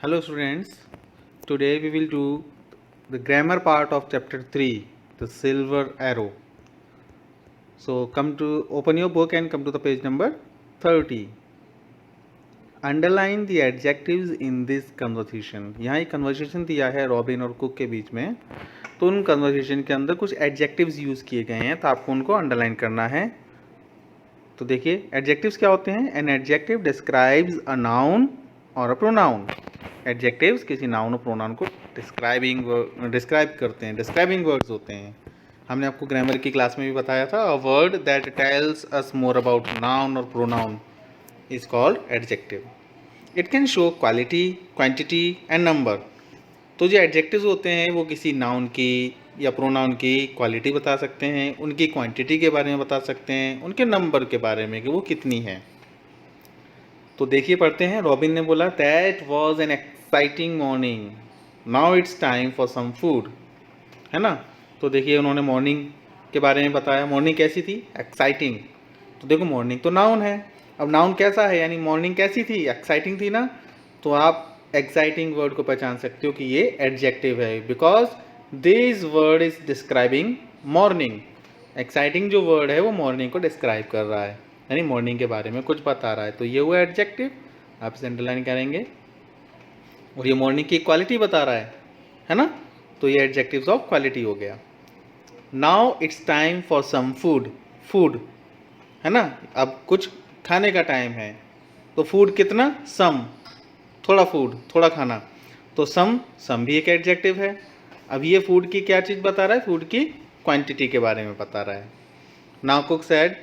Hello students, today we will do the grammar part of chapter 3, the silver arrow. So open your book and come to the page number 30. Underline the adjectives in this conversation. यहाँ एक conversation दिया है robin और cook के बीच में, तो उन conversation के अंदर कुछ adjectives यूज़ किए गए हैं, तो आपको उनको underline करना है। तो देखिए adjectives क्या होते हैं? An adjective describes a noun और a pronoun. एडजेक्टिव्स किसी नाउन और प्रोनाउन को डिस्क्राइब करते हैं, डिस्क्राइबिंग वर्ड्स होते हैं। हमने आपको ग्रामर की क्लास में भी बताया था, a word that tells us more about noun और pronoun is called adjective. It can show quality, quantity and number. तो जो एडजेक्टिव्स होते हैं वो किसी नाउन की या प्रोनाउन की क्वालिटी बता सकते हैं, उनकी क्वांटिटी के बारे में बता सकते हैं, उनके नंबर के बारे में कि वो कितनी है। तो देखिए पढ़ते हैं। रॉबिन ने बोला that was an exciting morning, now it's time for some food, है ना। तो देखिए उन्होंने मॉर्निंग के बारे में बताया। मॉर्निंग कैसी थी? एक्साइटिंग। तो देखो मॉर्निंग तो नाउन है, अब नाउन कैसा है, यानी मॉर्निंग कैसी थी? एक्साइटिंग थी ना। तो आप एक्साइटिंग वर्ड को पहचान सकते हो कि ये एडजेक्टिव है, because this word is describing morning. Exciting जो वर्ड है वो मॉर्निंग को डिस्क्राइब कर रहा है, यानी मॉर्निंग के बारे में कुछ बता रहा है। तो ये हुआ एडजेक्टिव, आप इसे अंडरलाइन करेंगे। और ये मॉर्निंग की क्वालिटी बता रहा है ना। तो ये एडजेक्टिव्स ऑफ क्वालिटी हो गया। Now it's time for some food, food है ना, अब कुछ खाने का टाइम है। तो फूड कितना? सम, थोड़ा फूड, थोड़ा खाना। तो सम भी एक एडजेक्टिव है। अब ये फूड की क्या चीज़ बता रहा है? फूड की क्वांटिटी के बारे में बता रहा है। Now cook said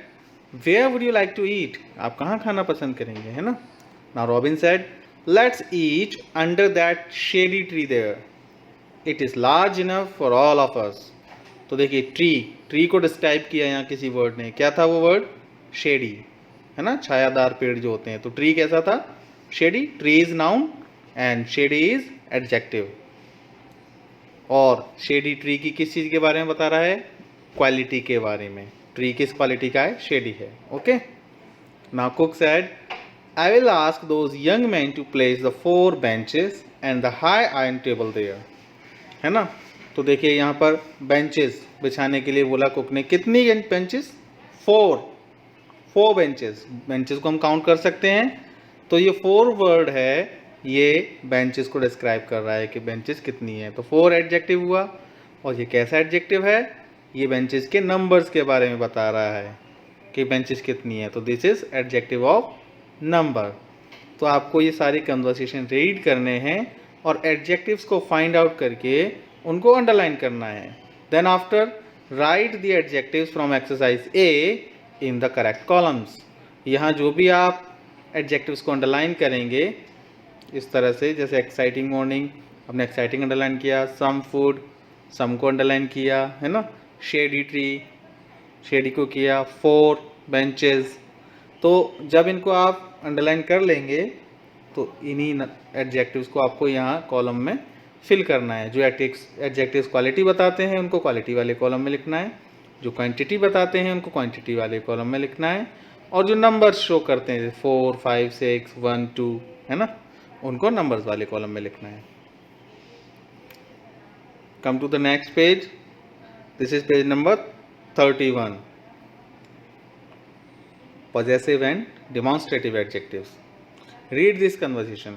where would you like to eat, आप कहाँ खाना पसंद करेंगे, है ना। Now Robin said let's eat under that shady tree there, it is large enough for all of us. तो देखिए ट्री को डिस्क्राइब किया यहाँ किसी वर्ड ने। क्या था वो वर्ड? शेडी, है ना, छायादार पेड़ जो होते हैं। तो ट्री कैसा था? Shady. Tree is noun and shady is adjective. और शेडी ट्री की किस चीज़ के बारे में बता रहा है? क्वालिटी के बारे में। ट्री किस क्वालिटी का है? शेडी है। Okay. Now cook said I will ask those young man to place the 4 benches and the high iron table there, है ना। तो देखिए यहाँ पर बेंचेस बिछाने के लिए बोला कुक ने। कितनी बेंचेस? 4 बेंचेस। बेंचेस को हम काउंट कर सकते हैं। तो ये 4 वर्ड है, ये बेंचेस को डिस्क्राइब कर रहा है कि बेंचेस कितनी है। तो 4 एडजेक्टिव हुआ। और ये कैसा एडजेक्टिव है? ये बेंचेस के नंबर्स के बारे में बता रहा है कि बेंचेस कितनी है। तो this is adjective of number. तो आपको ये सारी कन्वर्सेशन रीड करने हैं और एडजेक्टिव्स को फाइंड आउट करके उनको अंडरलाइन करना है। Then after write the adjectives from exercise A in the correct columns. यहाँ जो भी आप एडजेक्टिव्स को अंडरलाइन करेंगे इस तरह से, जैसे एक्साइटिंग मॉर्निंग, हमने एक्साइटिंग अंडरलाइन किया, सम फूड, सम को अंडरलाइन किया, है ना, शेडी ट्री, शेडी को किया, 4 बेंचेस। तो जब इनको आप अंडरलाइन कर लेंगे तो इन्हीं एडजेक्टिव्स को आपको यहाँ कॉलम में फिल करना है। जो एडजेक्टिव्स क्वालिटी बताते हैं उनको क्वालिटी वाले कॉलम में लिखना है, जो क्वांटिटी बताते हैं उनको क्वांटिटी वाले कॉलम में लिखना है, और जो नंबर्स शो करते हैं 4, 5, 6, 1, 2, है ना, उनको नंबर्स वाले कॉलम में लिखना है। Come to the next page, this is page number 31, possessive and demonstrative adjectives. Read this conversation.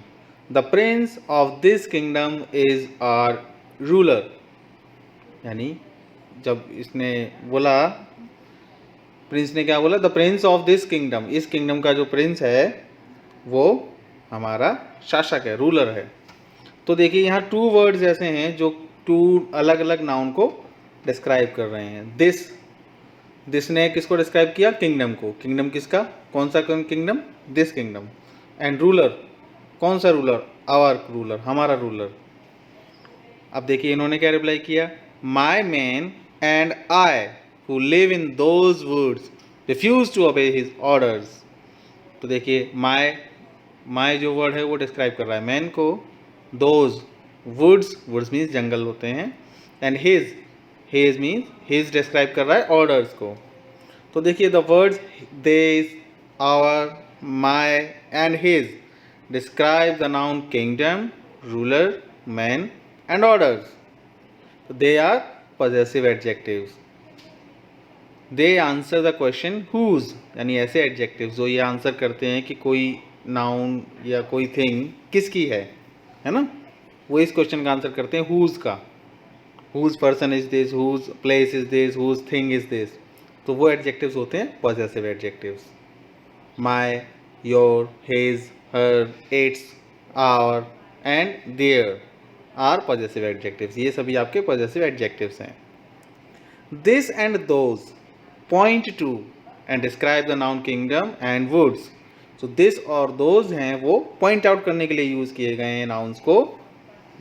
The prince of this kingdom is our ruler. यानी जब इसने बोला, प्रिंस ने क्या बोला? The Prince of this kingdom, इस किंगडम का जो प्रिंस है वो हमारा शासक है, रूलर है। तो देखिए यहाँ 2 वर्ड्स ऐसे हैं जो 2 अलग अलग नाउन को डिस्क्राइब कर रहे हैं। दिस ने किसको डिस्क्राइब किया? किंगडम को। किंगडम किसका? कौन सा kingdom? This kingdom. And ruler, कौन सा रूलर? आवर रूलर, हमारा रूलर। अब देखिए इन्होंने क्या रिप्लाई किया? My man and I who live in those woods refuse to obey his orders. तो देखिए माई जो वर्ड है वो डिस्क्राइब कर रहा है मैन को, दोज वुड्स मीन्स जंगल होते हैं, and his means his describe कर रहा है ऑर्डर्स को। तो देखिए the words this, our, my and his describe the noun kingdom ruler, man and orders. So they are possessive adjectives. They answer the question whose, यानी ऐसे adjectives जो ये आंसर करते हैं कि कोई नाउन या कोई थिंग किसकी है ना, वो इस क्वेश्चन का आंसर करते हैं whose का. whose person is this, whose place is this, whose thing is this. तो वो adjectives होते हैं possessive adjectives. My, your, his, her, its, our and their are possessive adjectives. ये सभी आपके possessive adjectives हैं. This and those point to and describe the noun kingdom and woods. So this और those हैं वो point out करने के लिए यूज़ किए गए हैं nouns को,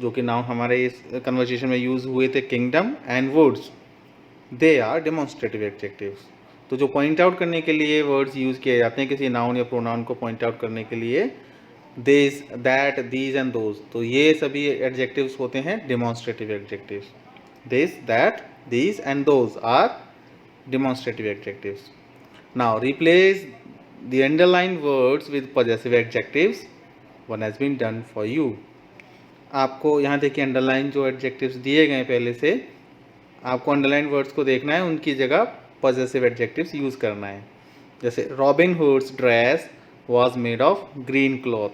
जो कि नाउन हमारे इस कन्वर्सेशन में यूज़ हुए थे kingdom and woods. They are demonstrative adjectives. तो जो पॉइंट आउट करने के लिए वर्ड्स यूज़ किए जाते हैं किसी नाउन या प्रोनाउन को पॉइंट आउट करने के लिए, this, that, these and those, तो ये सभी एडजेक्टिव्स होते हैं demonstrative adjectives. This, that, these and those are demonstrative adjectives. Now replace the underline words with possessive adjectives. One has been done for you. आपको यहाँ देखिए अंडरलाइन जो adjectives दिए गए पहले से, आपको अंडरलाइन वर्ड्स को देखना है, उनकी जगह पॉजेसिव एडजेक्टिव्स यूज़ करना है. जैसे robin hoods dress was made of green cloth.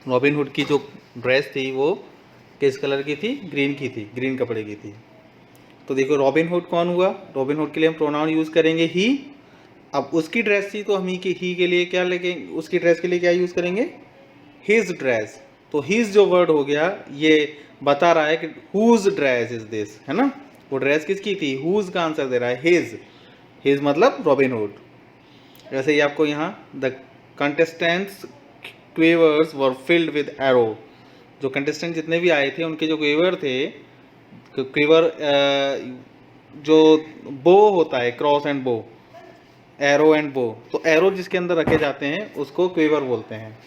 Robin hood की जो ड्रेस थी वो किस कलर की थी? ग्रीन की थी, ग्रीन कपड़े की थी. तो देखो रॉबिन हुड कौन हुआ? रॉबिन हुड के लिए हम प्रोनाउन यूज़ करेंगे ही. अब उसकी ड्रेस थी तो हम ही के लिए क्या लेंगे? उसकी ड्रेस के लिए क्या यूज़ करेंगे? His dress. तो हिज जो वर्ड हो गया ये बता रहा है कि हुज ड्रेस इज दिस, है ना. वो ड्रेस किसकी थी? हुज का आंसर दे रहा है हिज. हिज मतलब रॉबिन हुड. वैसे ही आपको यहाँ the contestants quivers were filled with arrow. जो कंटेस्टेंट जितने भी आए थे उनके जो क्वेवर थे, क्वेवर जो बो होता है, क्रॉस एंड बो, एरो एंड बो, तो एरो जिसके अंदर रखे जाते हैं उसको क्वेवर बोलते हैं.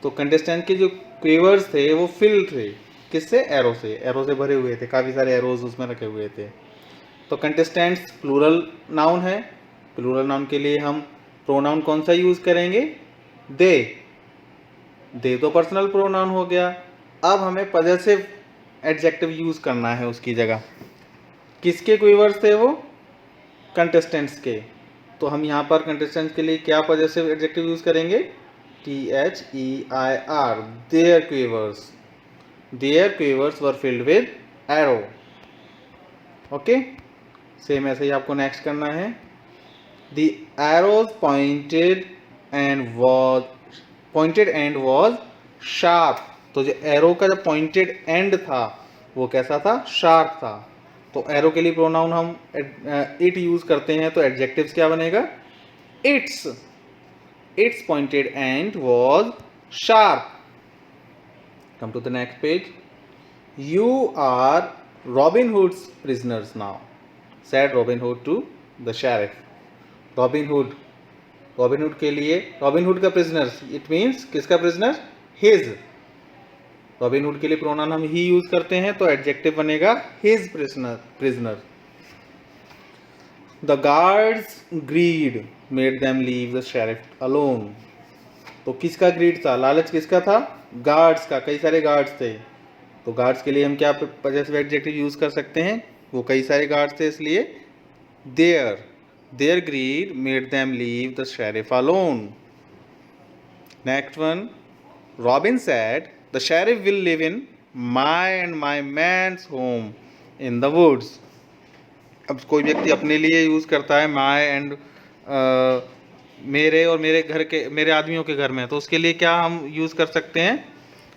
तो कंटेस्टेंट के जो क्वेवर्स थे वो फिल थे किससे? एरो से. एरो से भरे हुए थे, काफ़ी सारे एरोज उसमें रखे हुए थे. तो कंटेस्टेंट्स प्लूरल नाउन है. प्लूरल नाउन के लिए हम प्रोनाउन कौन सा यूज़ करेंगे? दे. दे तो पर्सनल प्रोनाउन हो गया. अब हमें पॉजेसिव एडजेक्टिव यूज़ करना है उसकी जगह. किसके क्वेवर्स थे वो? कंटेस्टेंट्स के. तो हम यहाँ पर कंटेस्टेंट्स के लिए क्या पॉजेसिव एडजेक्टिव यूज़ करेंगे? THEIR, their quavers. Their quavers were filled with arrow. Okay, same ऐसे ही आपको नेक्स्ट करना है. The arrows pointed and was sharp. तो जो एरो का जो पॉइंटेड एंड था वो कैसा था? शार्प था. तो एरो के लिए प्रोनाउन हम इट यूज करते हैं, तो एडजेक्टिव्स क्या बनेगा? It's. Its pointed end was sharp. Come to the next page. You are Robin Hood's prisoners now, said Robin Hood to the sheriff. Robin Hood के लिए Robin Hood का prisoners, it means किसका prisoner? His. Robin Hood के लिए pronoun हम ही use करते हैं, तो एडजेक्टिव बनेगा his prisoner. The guards' greed made them leave the sheriff alone. तो किसका ग्रीड था? लालच किसका था? गार्ड्स का. कई सारे गार्ड्स थे, तो गार्ड्स के लिए हम क्या पॉजेसिव एडजेक्टिव यूज कर सकते हैं? वो कई सारे गार्ड्स थे इसलिए their greed made them leave the sheriff alone. Next one, Robin said the sheriff will live in my and my man's home in the woods. अब कोई व्यक्ति अपने लिए यूज़ करता है माई एंड मेरे और मेरे आदमियों के घर में, तो उसके लिए क्या हम यूज़ कर सकते हैं?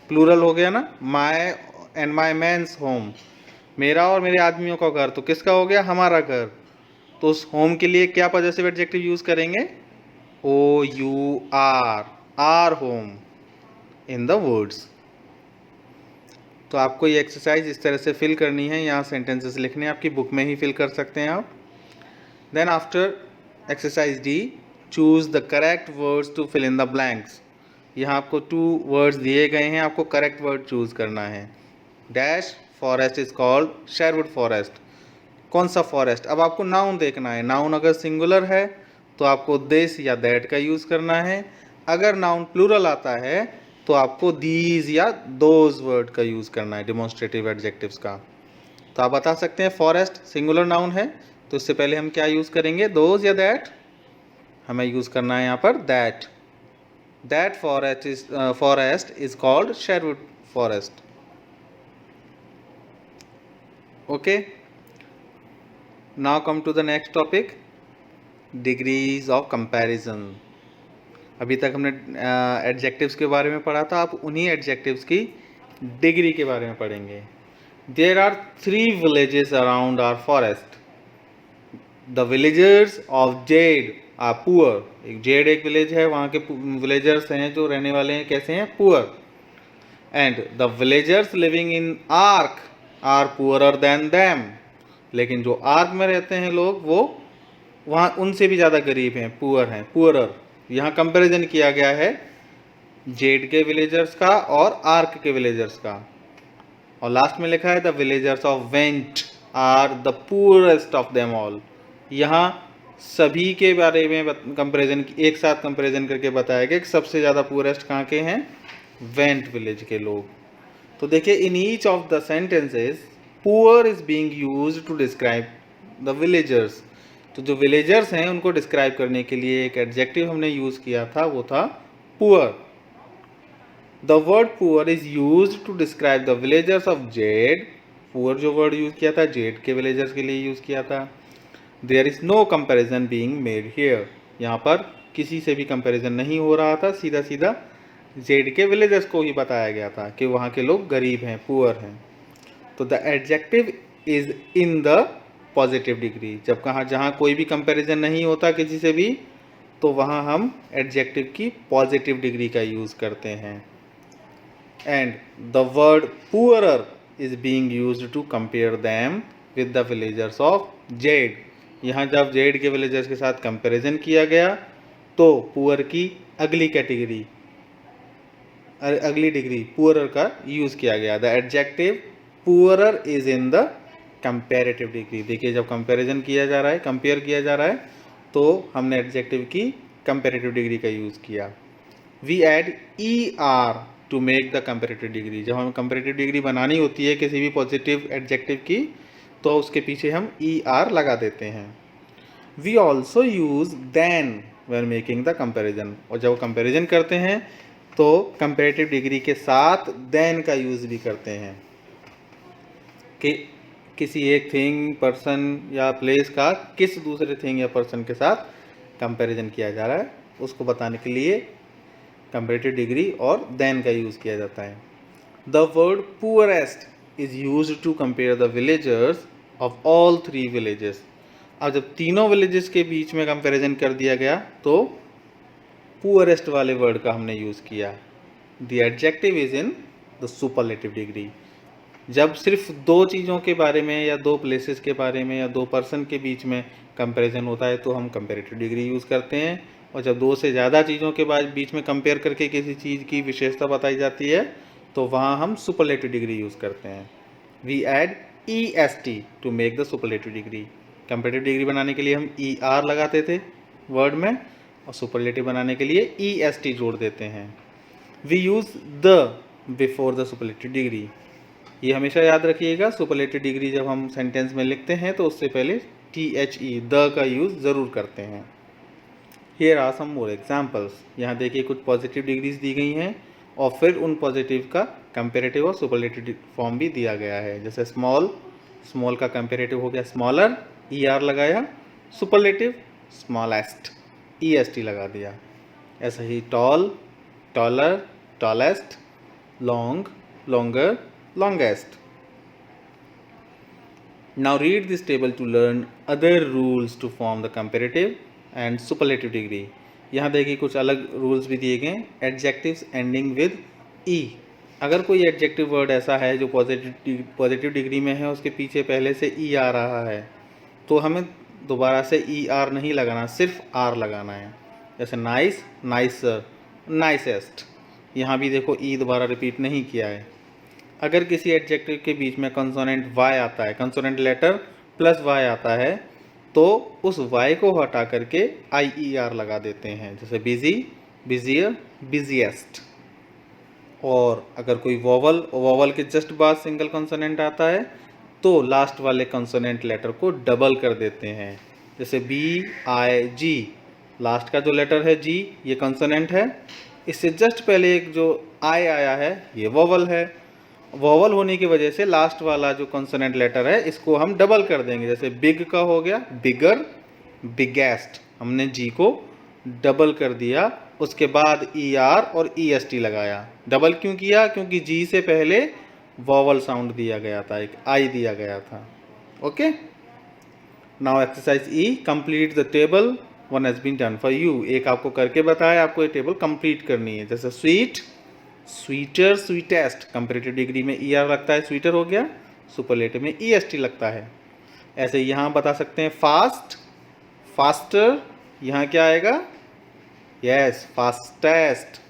प्लूरल हो गया ना, माई एंड माई मैन्स होम. मेरा और मेरे आदमियों का घर, तो किसका हो गया? हमारा घर. तो उस होम के लिए क्या पॉजेसिव एडजेक्टिव यूज़ करेंगे? OUR, our home in the woods. तो आपको ये एक्सरसाइज इस तरह से फिल करनी है. यहाँ सेंटेंसेस लिखने आपकी बुक में ही फिल कर सकते हैं आप. Then after exercise D, choose the correct words to fill in the blanks. यहाँ आपको 2 वर्ड्स दिए गए हैं, आपको करेक्ट वर्ड चूज़ करना है. Dash forest is called Sherwood forest. कौन सा फॉरेस्ट? अब आपको नाउन देखना है. नाउन अगर सिंगुलर है तो आपको दिस या दैट का यूज़ करना है. अगर नाउन प्लूरल आता है तो आपको दीज या दोज वर्ड का यूज़ करना है डिमॉन्स्ट्रेटिव एडजेक्टिव्स का। तो आप बता सकते हैं फॉरेस्ट सिंगुलर नाउन है, तो इससे पहले हम क्या यूज़ करेंगे, दोज या दैट? हमें यूज़ करना है यहाँ पर that. That forest is called Sherwood forest. Okay, now come to the next topic, degrees of comparison. अभी तक हमने एडजेक्टिव्स के बारे में पढ़ा था, आप उन्हीं एडजेक्टिव्स की डिग्री के बारे में पढ़ेंगे। There are 3 villages around our forest. The villagers of Z are poor. एक जेड एक विलेज है, वहाँ के विलेजर्स हैं जो रहने वाले हैं, कैसे हैं, poor. And the villagers living in Ark are poorer than them. लेकिन जो आर्क में रहते हैं लोग, वो वहाँ उनसे भी ज़्यादा गरीब हैं, पुअर हैं, पुअरर। यहाँ कंपैरिजन किया गया है जेड के विलेजर्स का और आर्क के विलेजर्स का। और लास्ट में लिखा है the villagers of Went are the poorest of them all. यहाँ सभी के बारे में कंपैरिजन, एक साथ कंपैरिजन करके बताया गया कि सबसे ज़्यादा पुअरेस्ट कहाँ के हैं, वेंट विलेज के लोग। तो देखिए, in each of the sentences poor is being used to describe the villagers. तो जो विलेजर्स हैं उनको डिस्क्राइब करने के लिए एक एडजेक्टिव हमने यूज़ किया था, वो था poor. The word poor is used to describe the villagers of Z. Poor जो वर्ड यूज़ किया था जेड के विलेजर्स के लिए यूज़ किया था। There is no comparison being made here. यहाँ पर किसी से भी कंपेरिजन नहीं हो रहा था, सीधा सीधा जेड के विलेजर्स को ही बताया गया था कि वहाँ के लोग गरीब हैं, पुअर हैं। तो the adjective is in the positive degree. जब कहाँ जहाँ कोई भी कंपैरिजन नहीं होता किसी से भी, तो वहाँ हम एडजेक्टिव की पॉजिटिव डिग्री का यूज़ करते हैं। And the word poorer is being used to compare them with the villagers of Z. यहाँ जब जेड के विलेजर्स के साथ कंपैरिजन किया गया, तो पुअर की अगली कैटेगरी, अगली डिग्री पुअरर का यूज़ किया गया। The adjective poorer is in the comparative degree. देखिए, जब कंपैरिजन किया जा रहा है, कंपेयर किया जा रहा है, तो हमने एडजेक्टिव की कंपेरेटिव डिग्री का यूज़ किया। We add E R to make the comparative degree. जब हमें कंपेरेटिव डिग्री बनानी होती है किसी भी पॉजिटिव एडजेक्टिव की, तो उसके पीछे हम ई आर लगा देते हैं। We also use than when making the comparison. और जब कंपेरिजन करते हैं तो कंपेरेटिव डिग्री के साथ देन का यूज़ भी करते हैं कि किसी एक थिंग, पर्सन या प्लेस का किस दूसरे थिंग या पर्सन के साथ कंपैरिजन किया जा रहा है, उसको बताने के लिए कंपैरेटिव डिग्री और देन का यूज़ किया जाता है। The word poorest is used to compare the villagers of all 3 villages. अब जब तीनों विलेजेस के बीच में कंपैरिजन कर दिया गया, तो पुअरेस्ट वाले वर्ड का हमने यूज़ किया। The adjective is in the superlative degree. जब सिर्फ 2 चीज़ों के बारे में या 2 प्लेसेस के बारे में या 2 पर्सन के बीच में कंपैरिजन होता है, तो हम कंपैरेटिव डिग्री यूज़ करते हैं। और जब 2 से ज़्यादा चीज़ों के बीच में कंपेयर करके किसी चीज़ की विशेषता बताई जाती है, तो वहाँ हम सुपरलेटिव डिग्री यूज़ करते हैं। We add E S T to make the superlative degree. Comparative degree बनाने के लिए हम ई आर लगाते थे वर्ड में, और सुपरलेटिव बनाने के लिए ई एस टी जोड़ देते हैं। We use the before the superlative degree. ये हमेशा याद रखिएगा, सुपरलेटिव डिग्री जब हम सेंटेंस में लिखते हैं तो उससे पहले THE द का यूज़ ज़रूर करते हैं। Here are some more examples. यहाँ देखिए कुछ पॉजिटिव डिग्रीज दी गई हैं और फिर उन पॉजिटिव का कंपेरेटिव और सुपरलेटिव फॉर्म भी दिया गया है। जैसे स्मॉल, स्मॉल का कंपेरेटिव हो गया स्मॉलर, ER लगाया। सुपरलेटिव स्मॉलेस्ट, EST लगा दिया। ऐसा ही tall, taller, tallest, long, longer, longest. Now read this table to learn other rules to form the comparative and superlative degree. यहाँ देखिए कुछ अलग रूल्स भी दिए गए। एडजेक्टिव्स एंडिंग विद ई। अगर कोई एडजेक्टिव वर्ड ऐसा है जो पॉजिटिव डिग्री में है, उसके पीछे पहले से ई आ रहा है, तो हमें दोबारा से ई आर नहीं लगाना, सिर्फ आर लगाना है। जैसे नाइस, नाइसर, नाइसेस्ट। यहाँ भी देखो ई दोबारा रिपीट नहीं किया है। अगर किसी एडजेक्टिव के बीच में कंसोनेंट वाई आता है, कंसोनेंट लेटर प्लस वाई आता है, तो उस वाई को हटा करके IER लगा देते हैं। जैसे बिजी, बिजियर, बिजिएस्ट। और अगर कोई वोवल के जस्ट बाद सिंगल कॉन्सोनेंट आता है तो लास्ट वाले कॉन्सोनेंट लेटर को डबल कर देते हैं। जैसे BIG, लास्ट का जो लेटर है G, ये कॉन्सोनेंट है, इससे जस्ट पहले एक जो I आया है ये वोवल है। वोवल होने की वजह से लास्ट वाला जो कॉन्सोनेंट लेटर है इसको हम डबल कर देंगे। जैसे बिग का हो गया बिगर, बिगेस्ट, हमने G को डबल कर दिया, उसके बाद ER और EST लगाया। डबल क्यों किया? क्योंकि G से पहले वोवल साउंड दिया गया था, एक I दिया गया था। Okay, now exercise E, complete the table, one has been done for you. एक आपको करके बताया, आपको ये टेबल कंप्लीट करनी है। जैसे sweet, sweeter, sweetest, comparative degree में ER लगता है, स्वीटर हो गया, सुपरलेटिव में EST लगता है। ऐसे यहाँ बता सकते हैं फास्ट, फास्टर, यहाँ क्या आएगा? Yes, fastest.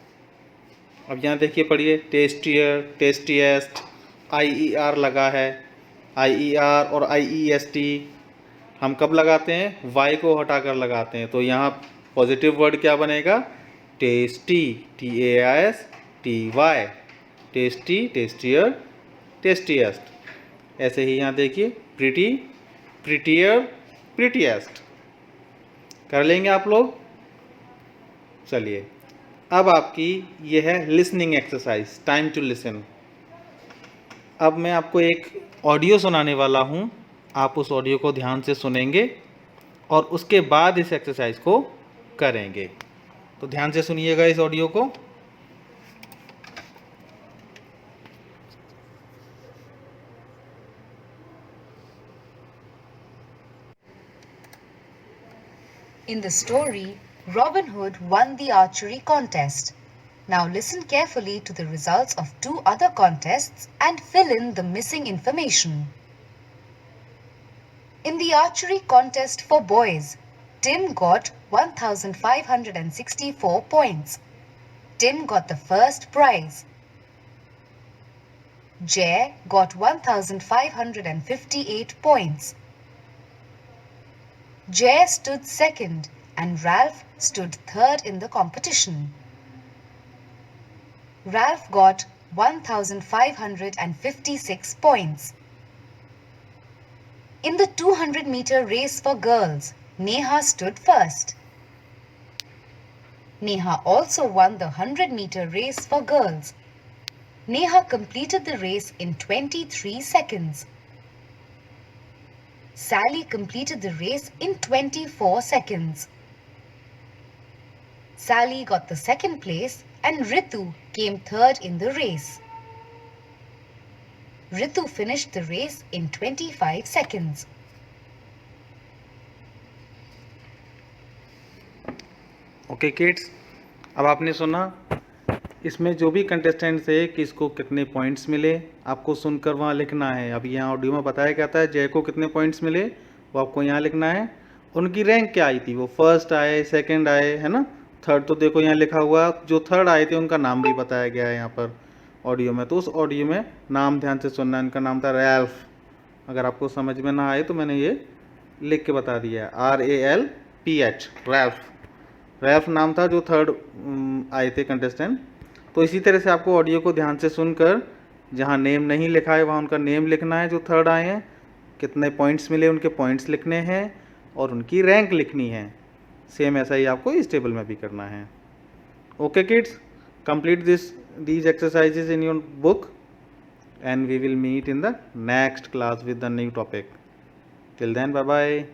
अब यहाँ देखिए, पढ़िए, टेस्टियर, टेस्टिएस्ट, IER लगा है, IER और IEST हम कब लगाते हैं? Y को हटाकर लगाते हैं। तो यहाँ पॉजिटिव वर्ड क्या बनेगा? Tasty, TASTY, tasty, tastier, tastiest. ऐसे ही यहाँ देखिए, प्रिटी, प्रिटियर, प्रिटिएस्ट। कर लेंगे आप लोग? चलिए, अब आपकी ये है listening exercise, time to listen. अब मैं आपको एक ऑडियो सुनाने वाला हूँ, आप उस ऑडियो को ध्यान से सुनेंगे और उसके बाद इस एक्सरसाइज को करेंगे। तो ध्यान से सुनिएगा इस ऑडियो को। In the story, Robin Hood won the archery contest. Now listen carefully to the results of 2 other contests and fill in the missing information. In the archery contest for boys, Tim got 1,564 points. Tim got the first prize. Jay got 1,558 points. Jay stood second and Ralph stood third in the competition. Ralph got 1,556 points. In the 200-meter race for girls, Neha stood first. Neha also won the 100-meter race for girls. Neha completed the race in 23 seconds. Sally completed the race in 24 seconds. Sally got the second place and Ritu came third in the race. Ritu finished the race in 25 seconds. Okay kids, अब आपने सुना इसमें जो भी contestants है किसको कितने points मिले, आपको सुनकर वहाँ लिखना है। अब यहाँ ऑडियो में बताया गया था जय को कितने पॉइंट्स मिले, वो आपको यहाँ लिखना है। उनकी रैंक क्या आई थी, वो फर्स्ट आए, सेकंड आए, है ना, थर्ड तो देखो यहाँ लिखा हुआ, जो थर्ड आए थे उनका नाम भी बताया गया है यहाँ पर ऑडियो में। तो उस ऑडियो में नाम ध्यान से सुनना, इनका नाम था रैल्फ। अगर आपको समझ में ना आए तो मैंने ये लिख के बता दिया, RALPH, रैल्फ। रैल्फ नाम था जो थर्ड आए थे कंटेस्टेंट। तो इसी तरह से आपको ऑडियो को ध्यान से सुनकर जहाँ नेम नहीं लिखा है वहाँ उनका नेम लिखना है, जो थर्ड आए हैं, कितने पॉइंट्स मिले उनके पॉइंट्स लिखने हैं और उनकी रैंक लिखनी है। सेम ऐसा ही आपको इस टेबल में भी करना है। Okay kids, complete these exercises in your book and we will meet in the next class with the new topic. Till then, bye bye.